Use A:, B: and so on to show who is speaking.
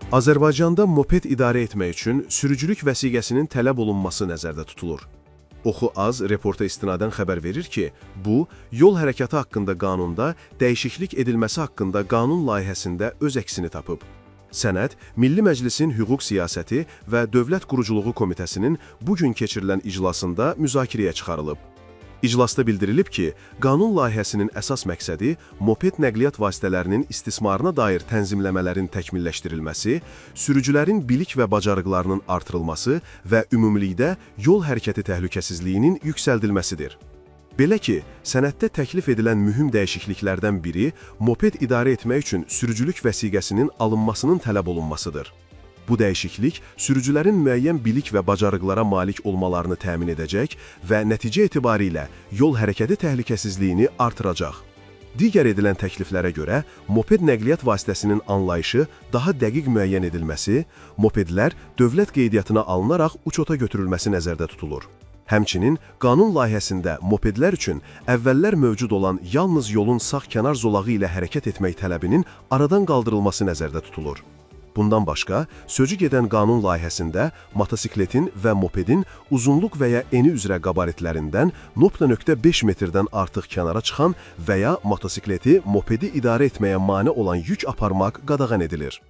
A: Azərbaycanda moped idarə etmək üçün sürücülük vəsiqəsinin tələb olunması nəzərdə tutulur. Oxu Az reporta istinadən xəbər verir ki, bu, yol hərəkatı haqqında qanunda dəyişiklik edilməsi haqqında qanun layihəsində öz əksini tapıb. Sənəd, Milli Məclisin Hüquq Siyasəti və Dövlət Quruculuğu Komitəsinin bugün keçirilən iclasında müzakirəyə çıxarılıb. İclasda bildirilib ki, qanun layihəsinin əsas məqsədi moped nəqliyyat vasitələrinin istismarına dair tənzimləmələrin təkmilləşdirilməsi, sürücülərin bilik və bacarıqlarının artırılması və ümumilikdə yol hərəkəti təhlükəsizliyinin yüksəldilməsidir. Belə ki, sənəddə təklif edilən mühüm dəyişikliklərdən biri moped idarə etmək üçün sürücülük vəsiqəsinin alınmasının tələb olunmasıdır. Bu dəyişiklik sürücülərin müəyyən bilik və bacarıqlara malik olmalarını təmin edəcək və nəticə etibarilə yol hərəkəti təhlükəsizliyini artıracaq. Digər edilən təkliflərə görə, moped nəqliyyat vasitəsinin anlayışı daha dəqiq müəyyən edilməsi, mopedlər dövlət qeydiyyatına alınaraq uçota götürülməsi nəzərdə tutulur. Həmçinin, qanun layihəsində mopedlər üçün əvvəllər mövcud olan yalnız yolun sağ kənar zolağı ilə hərəkət etmək tələbinin aradan qaldırılması nəzərdə tutulur. Bundan başqa, sözü gedən qanun layihəsində motosikletin və mopedin uzunluq və ya eni üzrə qabaritlərindən 0,5 metrdən artıq kənara çıxan və ya motosikleti, mopedi idarə etməyə mane olan yük aparmaq qadağan edilir.